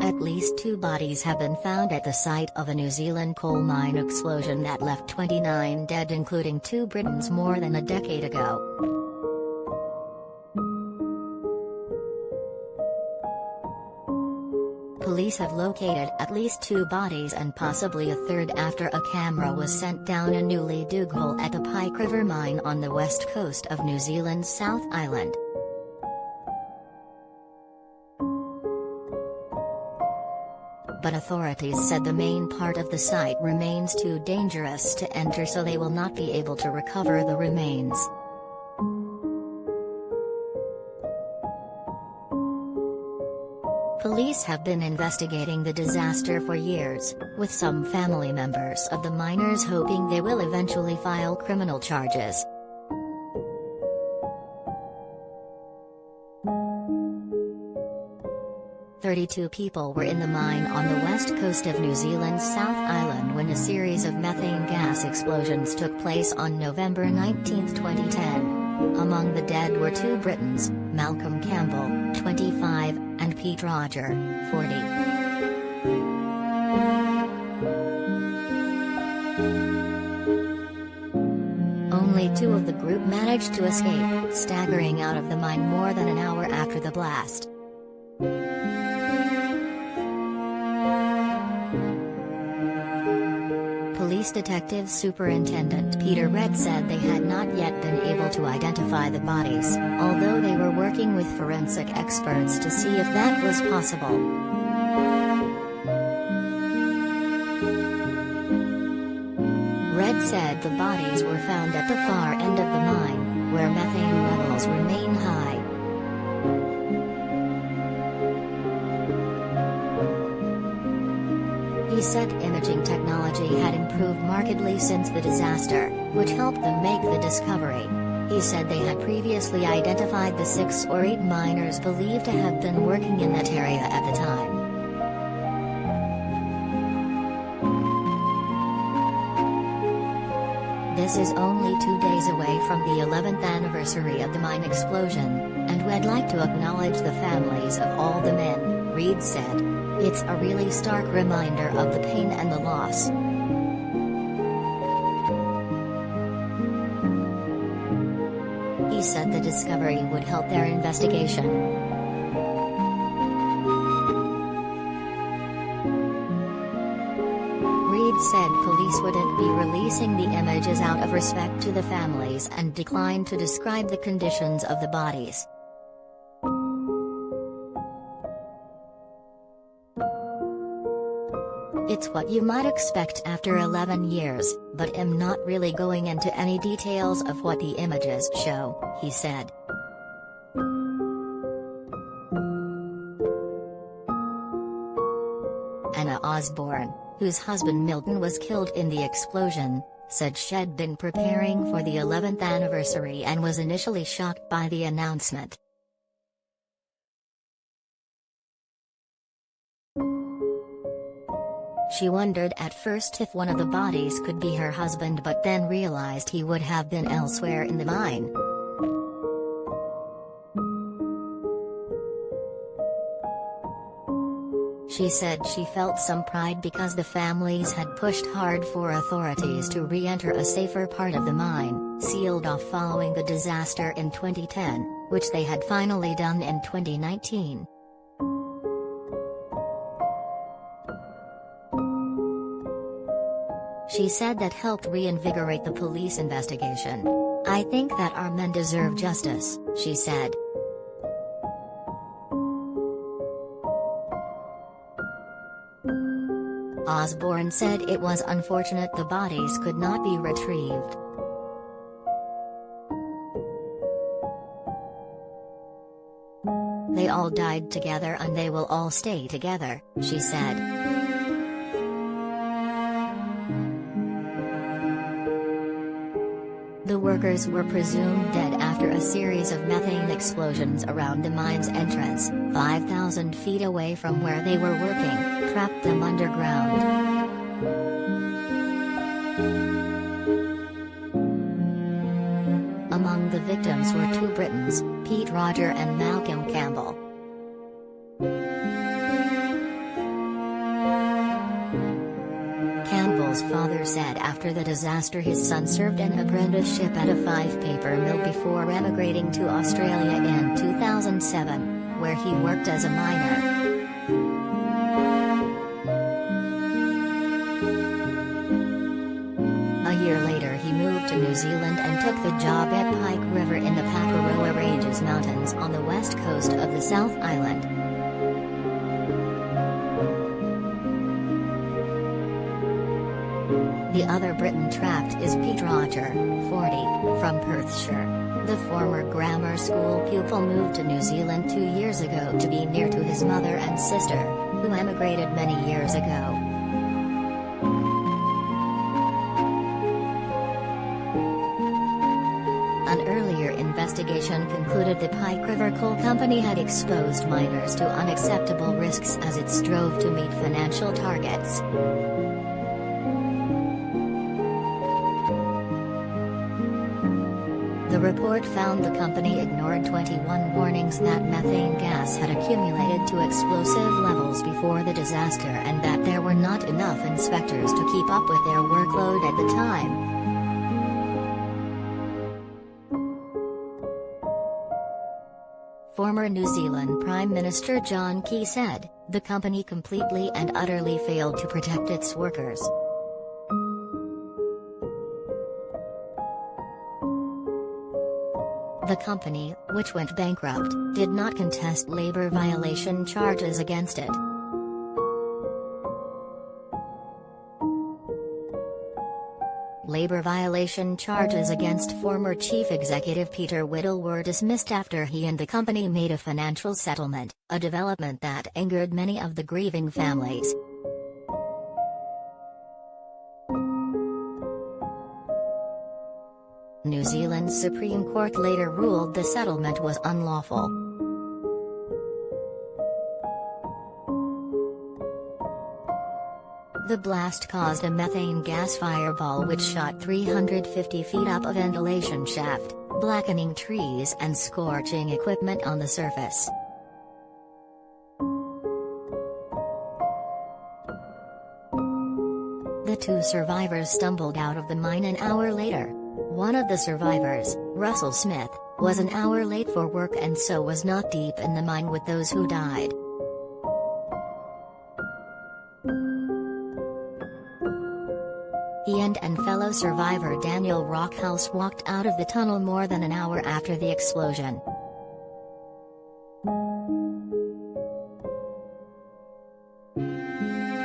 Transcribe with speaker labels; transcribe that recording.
Speaker 1: At least 2 bodies have been found at the site of a New Zealand coal mine explosion that left 29 dead, including 2 Britons more than a decade ago. Police have located at least 2 bodies and possibly a third after a camera was sent down a newly dug hole at the Pike River mine on the west coast of New Zealand's South Island. But authorities said the main part of the site remains too dangerous to enter, so they will not be able to recover the remains. Police have been investigating the disaster for years, with some family members of the miners hoping they will eventually file criminal charges. "32 people were in the mine on the west coast of New Zealand's South Island when a series of methane gas explosions took place on November 19, 2010. Among the dead were 2 Britons, Malcolm Campbell, 25, and Pete Roger, 40. Only 2 of the group managed to escape, staggering out of the mine more than an hour after the blast. Police Detective Superintendent Peter Red said they had not yet been able to identify the bodies, although they were working with forensic experts to see if that was possible. Red said the bodies were found at the far end of the mine, where methane levels remain high. He said imaging technology had improved markedly since the disaster, which helped them make the discovery. He said they had previously identified the 6 or 8 miners believed to have been working in that area at the time. This is only 2 days away from the 11th anniversary of the mine explosion, and we'd like to acknowledge the families of all the men, Reed said. It's a really stark reminder of the pain and the loss. He said the discovery would help their investigation. Reed said police wouldn't be releasing the images out of respect to the families and declined to describe the conditions of the bodies. It's what you might expect after 11 years, but am not really going into any details of what the images show, he said. Anna Osborne, whose husband Milton was killed in the explosion, said she'd been preparing for the 11th anniversary and was initially shocked by the announcement. She wondered at first if one of the bodies could be her husband, but then realized he would have been elsewhere in the mine. She said she felt some pride because the families had pushed hard for authorities to re-enter a safer part of the mine, sealed off following the disaster in 2010, which they had finally done in 2019. She said that helped reinvigorate the police investigation. "I think that our men deserve justice," she said. Osborne said it was unfortunate the bodies could not be retrieved. "They all died together and they will all stay together," she said. The workers were presumed dead after a series of methane explosions around the mine's entrance, 5,000 feet away from where they were working, trapped them underground. Among the victims were 2 Britons, Pete Roger and Malcolm Campbell. Daniel's father said after the disaster his son served an apprenticeship at a five-paper mill before emigrating to Australia in 2007, where he worked as a miner. A year later he moved to New Zealand and took the job at Pike River in the Paparoa Ranges Mountains on the west coast of the South Island. The other Briton trapped is Pete Roger, 40, from Perthshire. The former grammar school pupil moved to New Zealand 2 years ago to be near to his mother and sister, who emigrated many years ago. An earlier investigation concluded the Pike River Coal Company had exposed miners to unacceptable risks as it strove to meet financial targets. The report found the company ignored 21 warnings that methane gas had accumulated to explosive levels before the disaster and that there were not enough inspectors to keep up with their workload at the time. Former New Zealand Prime Minister John Key said, "The company completely and utterly failed to protect its workers." The company, which went bankrupt, did not contest labor violation charges against it. Labor violation charges against former chief executive Peter Whittle were dismissed after he and the company made a financial settlement, a development that angered many of the grieving families. New Zealand's Supreme Court later ruled the settlement was unlawful. The blast caused a methane gas fireball which shot 350 feet up a ventilation shaft, blackening trees and scorching equipment on the surface. The two survivors stumbled out of the mine an hour later. One of the survivors, Russell Smith, was an hour late for work and so was not deep in the mine with those who died. He and fellow survivor Daniel Rockhouse walked out of the tunnel more than an hour after the explosion.